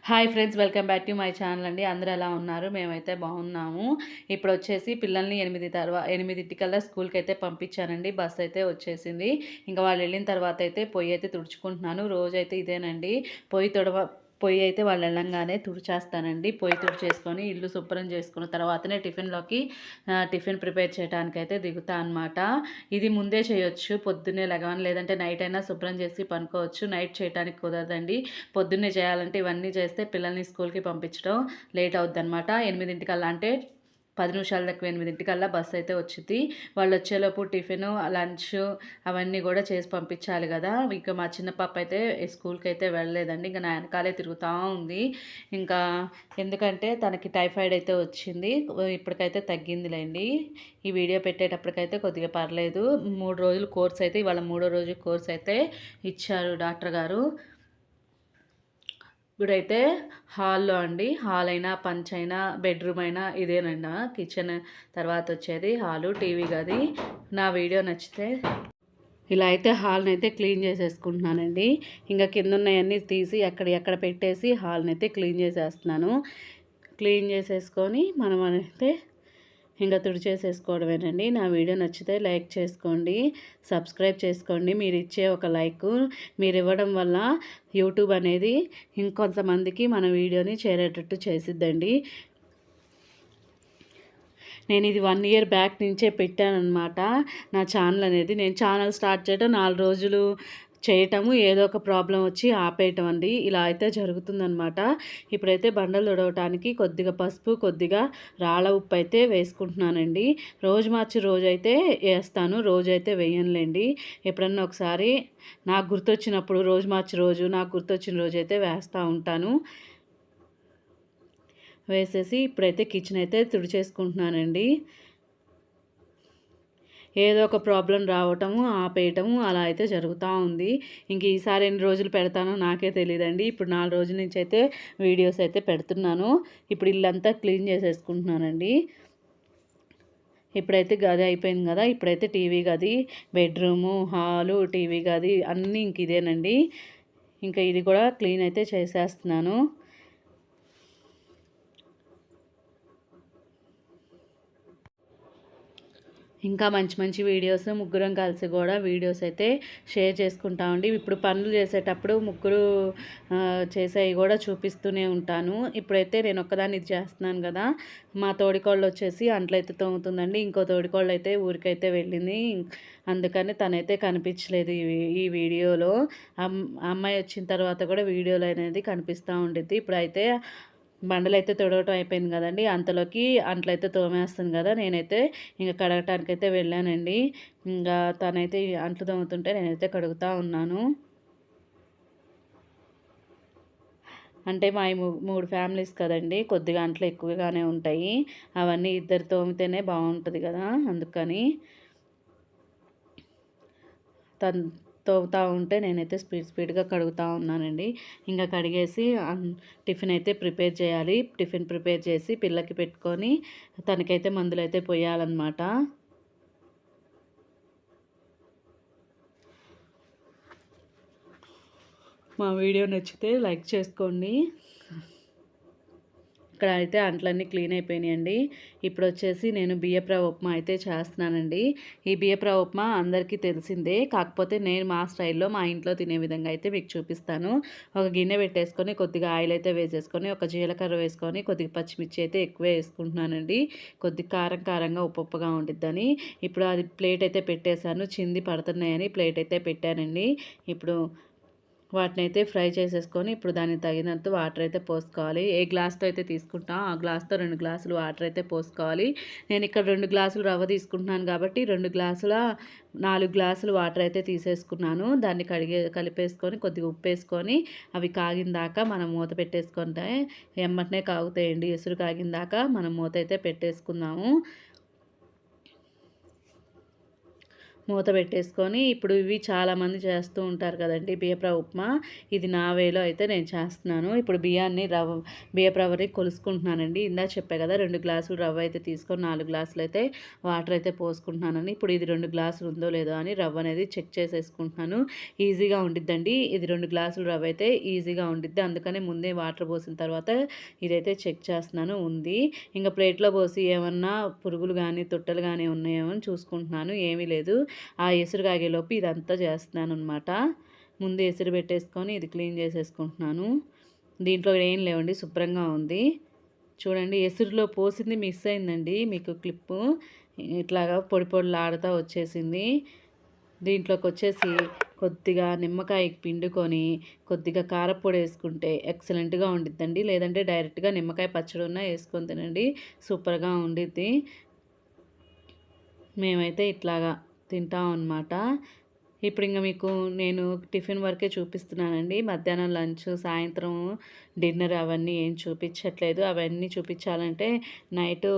Hi friends, welcome back to my channel అండి. అందరూ ఎలా ఉన్నారు? మేమైతే బాగున్నాము. ఇప్పుడు వచ్చేసి పిల్లల్ని 8:30కల్లా స్కూల్కి అయితే పంపించానండి. బస్ అయితే వచ్చేసింది. ఇంకా వాళ్ళు వెళ్ళిన తర్వాత అయితే పొయ్యి అయితే తుడుచుకుంటున్నాను. రోజైతే ఇదేనండి. పొయ్యి అయితే వాళ్ళు వెళ్ళంగానే తుడిచేస్తానండి. పొయ్యి తుడిచేసుకొని ఇల్లు శుభ్రం చేసుకున్న తర్వాతనే టిఫిన్ ప్రిపేర్ చేయడానికి అయితే దిగుతా అనమాట. ఇది ముందే చేయొచ్చు, పొద్దున్నే లెగవని, లేదంటే నైట్ అయినా శుభ్రం చేసి పనుకోవచ్చు. నైట్ చేయడానికి కుదరదండి. పొద్దున్నే చేయాలంటే ఇవన్నీ చేస్తే పిల్లల్ని స్కూల్కి పంపించడం లేట్ అవుద్దనమాట. 8:00కల్లా అంటే 10 నిమిషాల తక్కువ 8:00కల్లా బస్సు అయితే వచ్చింది. వాళ్ళు వచ్చేలోపు టిఫిను, లంచ్ అవన్నీ కూడా చేసి పంపించాలి కదా. ఇంకా మా చిన్న పాప అయితే స్కూల్కి అయితే వెళ్ళలేదండి. ఇంకా నా వెనకాలే తిరుగుతూ ఉంది. ఇంకా ఎందుకంటే తనకి టైఫాయిడ్ అయితే వచ్చింది. ఇప్పటికైతే తగ్గిందిలేండి. ఈ వీడియో పెట్టేటప్పటికైతే కొద్దిగా పర్లేదు. 3 రోజులు కోర్స్ అయితే, ఇవాళ 3వ రోజు కోర్స్ అయితే ఇచ్చారు డాక్టర్ గారు. ఇప్పుడైతే హాల్లో అండి. హాల్ అయినా, పంచ్ అయినా, బెడ్రూమ్ అయినా ఇదేనండి. కిచెన్ తర్వాత వచ్చేది హాలు, టీవీ గది. నా వీడియో నచ్చితే ఇలా అయితే హాల్ని అయితే క్లీన్ చేసేసుకుంటున్నానండి. ఇంకా కింద ఉన్నాయన్నీ తీసి ఎక్కడ పెట్టేసి హాల్ని అయితే క్లీన్ చేసేస్తున్నాను. క్లీన్ చేసేసుకొని మనం అయితే ఇంకా తుడిచేసేసుకోవడమేనండి. నా వీడియో నచ్చితే లైక్ చేసుకోండి, సబ్స్క్రైబ్ చేసుకోండి. మీరు ఇచ్చే ఒక లైక్, మీరు ఇవ్వడం వల్ల యూట్యూబ్ అనేది ఇంకొంతమందికి మన వీడియోని చేరేటట్టు చేసిద్దండి. నేను ఇది 1 ఇయర్ బ్యాక్ నుంచే పెట్టానన్నమాట నా ఛానల్ అనేది. నేను ఛానల్ స్టార్ట్ చేయడం 4 రోజులు చేయటము, ఏదో ఒక ప్రాబ్లం వచ్చి ఆపేయటం అండి. ఇలా అయితే జరుగుతుందనమాట. ఇప్పుడైతే బండలు తుడవటానికి కొద్దిగా పసుపు, కొద్దిగా రాళ్ళ ఉప్పు అయితే వేసుకుంటున్నానండి. రోజు మార్చి రోజైతే వేస్తాను, రోజైతే వేయనులేండి. ఎప్పుడన్నా ఒకసారి నాకు గుర్తొచ్చినప్పుడు, రోజు మార్చి రోజు నాకు గుర్తొచ్చిన రోజైతే వేస్తూ ఉంటాను. వేసేసి ఇప్పుడైతే కిచెన్ అయితే తుడిచేసుకుంటున్నానండి. ఏదో ఒక ప్రాబ్లం రావటము, ఆపేయటము అలా అయితే జరుగుతూ ఉంది. ఇంక ఈసారి ఎన్ని రోజులు పెడతానో నాకే తెలియదండి. ఇప్పుడు 4 రోజుల నుంచి అయితే వీడియోస్ అయితే పెడుతున్నాను. ఇప్పుడు ఇల్లంతా క్లీన్ చేసేసుకుంటున్నానండి. ఇప్పుడైతే గది అయిపోయింది కదా. ఇప్పుడైతే టీవీ గది, బెడ్రూము, హాలు, టీవీ గది అన్నీ ఇంక ఇదేనండి. ఇంకా ఇది కూడా క్లీన్ అయితే చేసేస్తున్నాను. ఇంకా మంచి మంచి వీడియోస్ ముగ్గురం కలిసి కూడా వీడియోస్ అయితే షేర్ చేసుకుంటామండి. ఇప్పుడు పనులు చేసేటప్పుడు ముగ్గురు చేసేవి కూడా చూపిస్తూనే ఉంటాను. ఇప్పుడైతే నేను ఒక్కదాన్ని ఇది చేస్తున్నాను కదా. మా తోడికోళ్ళు వచ్చేసి అంట్లయితే తోముతుందండి. ఇంకో తోడికోళ్ళు అయితే ఊరికైతే వెళ్ళింది. అందుకని తనైతే కనిపించలేదు ఈ వీడియోలో. అమ్మాయి వచ్చిన తర్వాత కూడా వీడియోలో అనేది కనిపిస్తూ ఉండిద్ది. ఇప్పుడైతే బండలైతే తుడవటం అయిపోయింది కదండి. అంతలోకి అంట్లయితే తోమేస్తుంది కదా. నేనైతే ఇంక కడగటానికైతే వెళ్ళానండి. ఇంకా తనైతే అంట్లు తోముతుంటే నేనైతే కడుగుతూ ఉన్నాను. అంటే మా 3 ఫ్యామిలీస్ కదండి, కొద్దిగా అంట్లు ఎక్కువగానే ఉంటాయి. అవన్నీ ఇద్దరు తోమితేనే బాగుంటుంది కదా. అందుకని తను తోముతూ ఉంటే నేనైతే స్పీడ్గా కడుగుతూ ఉన్నానండి. ఇంకా కడిగేసి టిఫిన్ అయితే ప్రిపేర్ చేయాలి. టిఫిన్ ప్రిపేర్ చేసి పిల్లకి పెట్టుకొని తనకైతే మందులైతే పోయాలన్నమాట. మా వీడియో నచ్చితే లైక్ చేసుకోండి. ఇక్కడ అయితే అంట్లన్నీ క్లీన్ అయిపోయినాయండి. ఇప్పుడు వచ్చేసి నేను బియ్యపు ఉప్మా అయితే చేస్తున్నానండి. ఈ బియ్యపు ఉప్మా అందరికీ తెలిసిందే. కాకపోతే నేను మా స్టైల్లో, మా ఇంట్లో తినే విధంగా అయితే మీకు చూపిస్తాను. ఒక గిన్నె పెట్టేసుకొని కొద్దిగా ఆయిల్ అయితే వేసేసుకొని, ఒక జీలకర్ర వేసుకొని, కొద్దిగా పచ్చిమిర్చి అయితే ఎక్కువ వేసుకుంటున్నానండి. కొద్దిగా కారంగా ఉప్పుగా ఉండిద్దని. ఇప్పుడు అది ప్లేట్ అయితే పెట్టేశాను. చింది పడుతున్నాయని ప్లేట్ అయితే పెట్టానండి. ఇప్పుడు వాటినైతే ఫ్రై చేసేసుకొని ఇప్పుడు దానికి తగినంత వాటర్ అయితే పోసుకోవాలి. ఏ గ్లాస్తో అయితే తీసుకుంటాం ఆ గ్లాస్తో 2 గ్లాసులు వాటర్ అయితే పోసుకోవాలి. నేను ఇక్కడ 2 గ్లాసులు రవ్వ తీసుకుంటున్నాను కాబట్టి 4 గ్లాసులు వాటర్ అయితే తీసేసుకున్నాను. దాన్ని కలిపేసుకొని కొద్దిగా ఉప్పు వేసుకొని అవి కాగిన దాకా మనం మూత పెట్టేసుకుంటే ఎమ్మటనే కాగుతాయండి. ఎసురు కాగిన దాకా మనం మూత అయితే పెట్టేసుకుందాము. మూత పెట్టేసుకొని ఇప్పుడు ఇవి చాలామంది చేస్తూ ఉంటారు కదండి బియ్యపు ఉప్మా. ఇది నా వేలో అయితే నేను చేస్తున్నాను. ఇప్పుడు బియ్యపు రవ్వని కొలుసుకుంటున్నానండి. ఇందాక చెప్పా కదా 2 గ్లాసులు రవ్వ అయితే తీసుకొని 4 గ్లాసులు అయితే వాటర్ అయితే పోసుకుంటున్నానని. ఇప్పుడు ఇది 2 గ్లాసులు ఉందో లేదో అని రవ్వ అనేది చెక్ చేసేసుకుంటున్నాను. ఈజీగా ఉండిద్దండి. ఇది 2 గ్లాసులు రవ్వ అయితే ఈజీగా ఉండిద్ది. అందుకని ముందే వాటర్ పోసిన తర్వాత ఇదైతే చెక్ చేస్తున్నాను ఉంది. ఇంకా ప్లేట్లో పోసి ఏమన్నా పురుగులు కానీ తొట్టెలు కానీ ఉన్నాయేమో అని చూసుకుంటున్నాను. ఏమీ లేదు. ఆ ఎసురు కాగేలోపు ఇదంతా చేస్తున్నాననమాట. ముందు ఎసురు పెట్టేసుకొని ఇది క్లీన్ చేసేసుకుంటున్నాను. దీంట్లో ఏం లేవండి, శుభ్రంగా ఉంది. చూడండి ఎసురులో పోసింది మిస్ అయిందండి మీకు క్లిప్పు. ఇట్లాగా పొడి పొడిలాడుతూ వచ్చేసింది. దీంట్లోకి వచ్చేసి కొద్దిగా నిమ్మకాయ పిండుకొని కొద్దిగా కారపొడి వేసుకుంటే ఎక్సలెంట్గా ఉండిద్దండి. లేదంటే డైరెక్ట్గా నిమ్మకాయ పచ్చడి ఉన్న వేసుకొని తినండి, సూపర్గా ఉండిద్ది. మేమైతే ఇట్లాగా తింటాం అనమాట. ఇప్పుడు ఇంక మీకు నేను టిఫిన్ వరకే చూపిస్తున్నానండి. మధ్యాహ్నం లంచ్, సాయంత్రం డిన్నర్ అవన్నీ ఏం చూపించట్లేదు. అవన్నీ చూపించాలంటే నైటు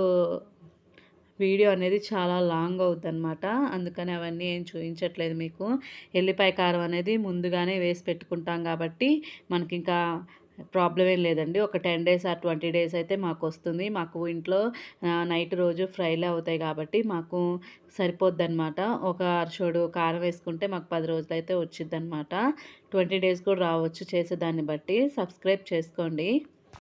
వీడియో అనేది చాలా లాంగ్ అవుద్దనమాట. అందుకని అవన్నీ ఏం చూపించట్లేదు మీకు. ఎల్లిపాయ కారం అనేది ముందుగానే వేసి పెట్టుకుంటాం కాబట్టి మనకింకా ప్రాబ్లం ఏం లేదండి. ఒక 10 డేస్ ఆర్ 20 డేస్ అయితే మాకొస్తుంది. మాకు ఇంట్లో నైట్ రోజు ఫ్రైలే అవుతాయి కాబట్టి మాకు సరిపోద్దనమాట. ఒక అరచోడు కారం వేసుకుంటే మాకు 10 రోజులైతే వచ్చిద్దనమాట. 20 డేస్ కూడా రావచ్చు చేసేదాన్ని బట్టి. సబ్స్క్రైబ్ చేసుకోండి.